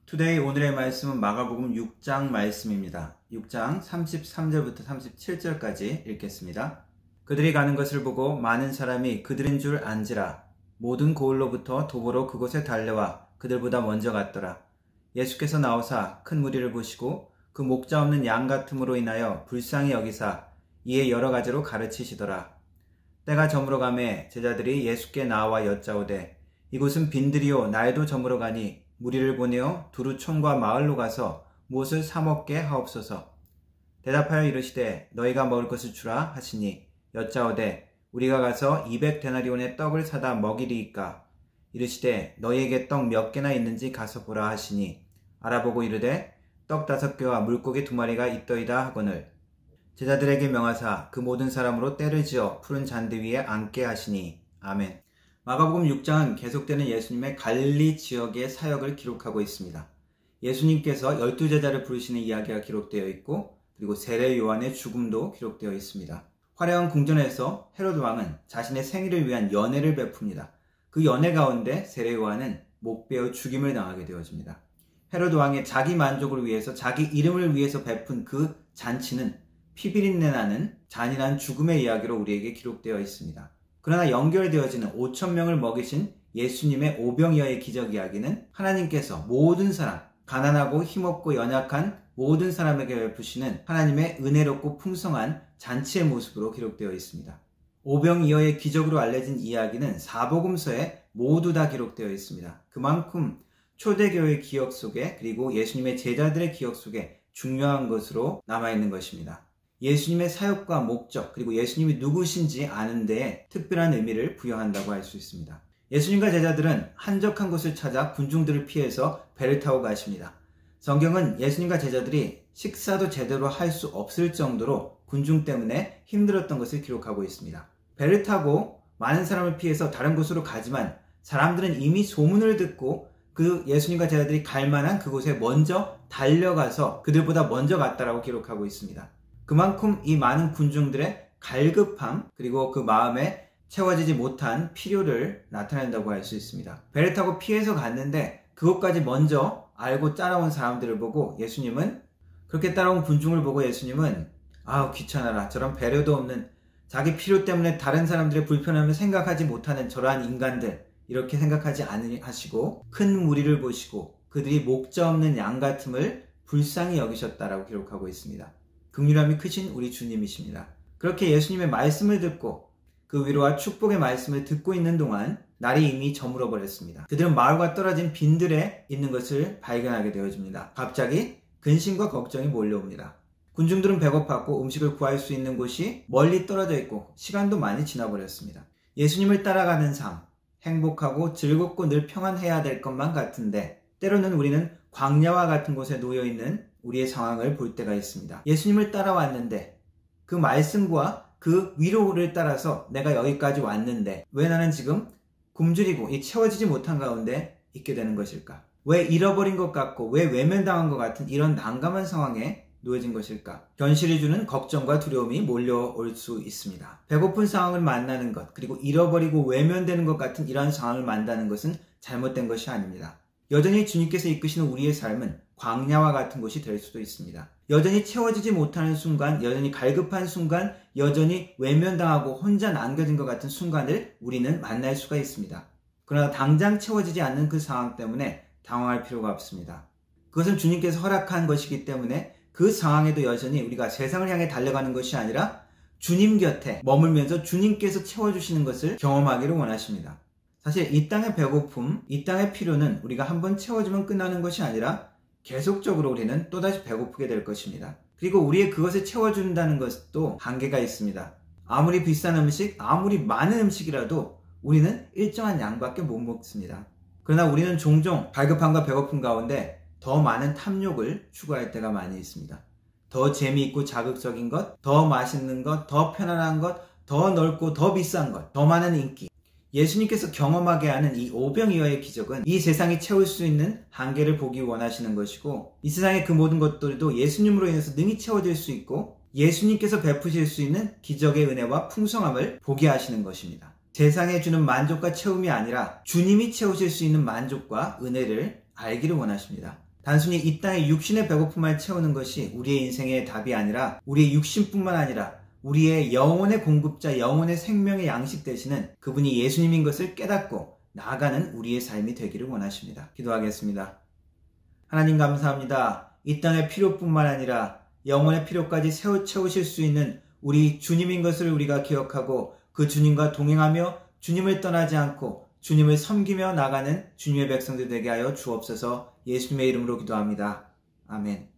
투데이 오늘의 말씀은 마가복음 6장 말씀입니다. 6장 33절부터 37절까지 읽겠습니다. 그들이 가는 것을 보고 많은 사람이 그들인 줄 안지라. 모든 고을로부터 도보로 그곳에 달려와 그들보다 먼저 갔더라. 예수께서 나오사 큰 무리를 보시고 그 목자 없는 양 같음으로 인하여 불쌍히 여기사 이에 여러 가지로 가르치시더라. 때가 저물어 가매 제자들이 예수께 나와 여짜오되 이곳은 빈들이요 날도 저물어 가니 무리를 보내어 두루 촌과 마을로 가서 무엇을 사 먹게 하옵소서. 대답하여 이르시되 너희가 먹을 것을 주라 하시니 여짜오되 우리가 가서 200데나리온의 떡을 사다 먹이리이까. 이르시되 너희에게 떡 몇 개나 있는지 가서 보라 하시니 알아보고 이르되 떡 5개와 물고기 2마리가 있더이다 하거늘 제자들에게 명하사 그 모든 사람으로 때를 지어 푸른 잔디 위에 앉게 하시니. 아멘. 마가복음 6장은 계속되는 예수님의 갈릴리 지역의 사역을 기록하고 있습니다. 예수님께서 12제자를 부르시는 이야기가 기록되어 있고 그리고 세례 요한의 죽음도 기록되어 있습니다. 화려한 궁전에서 헤로드 왕은 자신의 생일을 위한 연회를 베풉니다. 그 연회 가운데 세례 요한은 목베어 죽임을 당하게 되어집니다. 헤로드 왕의 자기 만족을 위해서 자기 이름을 위해서 베푼 그 잔치는 피비린내 나는 잔인한 죽음의 이야기로 우리에게 기록되어 있습니다. 그러나 연결되어지는 5,000명을 먹이신 예수님의 오병이어의 기적 이야기는 하나님께서 모든 사람, 가난하고 힘없고 연약한 모든 사람에게 베푸시는 하나님의 은혜롭고 풍성한 잔치의 모습으로 기록되어 있습니다. 오병이어의 기적으로 알려진 이야기는 사복음서에 모두 다 기록되어 있습니다. 그만큼 초대교회의 기억 속에 그리고 예수님의 제자들의 기억 속에 중요한 것으로 남아있는 것입니다. 예수님의 사역과 목적 그리고 예수님이 누구신지 아는 데에 특별한 의미를 부여한다고 할 수 있습니다. 예수님과 제자들은 한적한 곳을 찾아 군중들을 피해서 배를 타고 가십니다. 성경은 예수님과 제자들이 식사도 제대로 할 수 없을 정도로 군중 때문에 힘들었던 것을 기록하고 있습니다. 배를 타고 많은 사람을 피해서 다른 곳으로 가지만 사람들은 이미 소문을 듣고 그 예수님과 제자들이 갈 만한 그곳에 먼저 달려가서 그들보다 먼저 갔다라고 기록하고 있습니다. 그만큼 이 많은 군중들의 갈급함 그리고 그 마음에 채워지지 못한 필요를 나타낸다고 할 수 있습니다. 배를 타고 피해서 갔는데 그것까지 먼저 알고 따라온 사람들을 보고 예수님은 그렇게 따라온 군중을 보고 예수님은 아우 귀찮아라 저런 배려도 없는 자기 필요 때문에 다른 사람들의 불편함을 생각하지 못하는 저러한 인간들 이렇게 생각하지 않으시고 큰 무리를 보시고 그들이 목자 없는 양 같음을 불쌍히 여기셨다라고 기록하고 있습니다. 긍휼함이 크신 우리 주님이십니다. 그렇게 예수님의 말씀을 듣고 그 위로와 축복의 말씀을 듣고 있는 동안 날이 이미 저물어 버렸습니다. 그들은 마을과 떨어진 빈들에 있는 것을 발견하게 되어집니다. 갑자기 근심과 걱정이 몰려옵니다. 군중들은 배고팠고 음식을 구할 수 있는 곳이 멀리 떨어져 있고 시간도 많이 지나버렸습니다. 예수님을 따라가는 삶, 행복하고 즐겁고 늘 평안해야 될 것만 같은데 때로는 우리는 광야와 같은 곳에 놓여있는 우리의 상황을 볼 때가 있습니다. 예수님을 따라왔는데 그 말씀과 그 위로를 따라서 내가 여기까지 왔는데 왜 나는 지금 굶주리고 채워지지 못한 가운데 있게 되는 것일까? 왜 잃어버린 것 같고 왜 외면당한 것 같은 이런 난감한 상황에 놓여진 것일까? 현실이 주는 걱정과 두려움이 몰려올 수 있습니다. 배고픈 상황을 만나는 것 그리고 잃어버리고 외면되는 것 같은 이러한 상황을 만나는 것은 잘못된 것이 아닙니다. 여전히 주님께서 이끄시는 우리의 삶은 광야와 같은 곳이 될 수도 있습니다. 여전히 채워지지 못하는 순간, 여전히 갈급한 순간, 여전히 외면당하고 혼자 남겨진 것 같은 순간을 우리는 만날 수가 있습니다. 그러나 당장 채워지지 않는 그 상황 때문에 당황할 필요가 없습니다. 그것은 주님께서 허락한 것이기 때문에 그 상황에도 여전히 우리가 세상을 향해 달려가는 것이 아니라 주님 곁에 머물면서 주님께서 채워주시는 것을 경험하기를 원하십니다. 사실 이 땅의 배고픔, 이 땅의 필요는 우리가 한번 채워주면 끝나는 것이 아니라 계속적으로 우리는 또다시 배고프게 될 것입니다. 그리고 우리의 그것을 채워준다는 것도 한계가 있습니다. 아무리 비싼 음식, 아무리 많은 음식이라도 우리는 일정한 양밖에 못 먹습니다. 그러나 우리는 종종 갈급함과 배고픔 가운데 더 많은 탐욕을 추구할 때가 많이 있습니다. 더 재미있고 자극적인 것, 더 맛있는 것, 더 편안한 것, 더 넓고 더 비싼 것, 더 많은 인기. 예수님께서 경험하게 하는 이 오병이어의 기적은 이 세상이 채울 수 있는 한계를 보기 원하시는 것이고 이 세상의 그 모든 것들도 예수님으로 인해서 능히 채워질 수 있고 예수님께서 베푸실 수 있는 기적의 은혜와 풍성함을 보게 하시는 것입니다. 세상에 주는 만족과 채움이 아니라 주님이 채우실 수 있는 만족과 은혜를 알기를 원하십니다. 단순히 이 땅의 육신의 배고픔만 채우는 것이 우리의 인생의 답이 아니라 우리의 육신뿐만 아니라 우리의 영혼의 공급자, 영혼의 생명의 양식 되시는 그분이 예수님인 것을 깨닫고 나아가는 우리의 삶이 되기를 원하십니다. 기도하겠습니다. 하나님 감사합니다. 이 땅의 필요뿐만 아니라 영혼의 필요까지 채우실 수 있는 우리 주님인 것을 우리가 기억하고 그 주님과 동행하며 주님을 떠나지 않고 주님을 섬기며 나가는 주님의 백성들 되게 하여 주옵소서. 예수님의 이름으로 기도합니다. 아멘.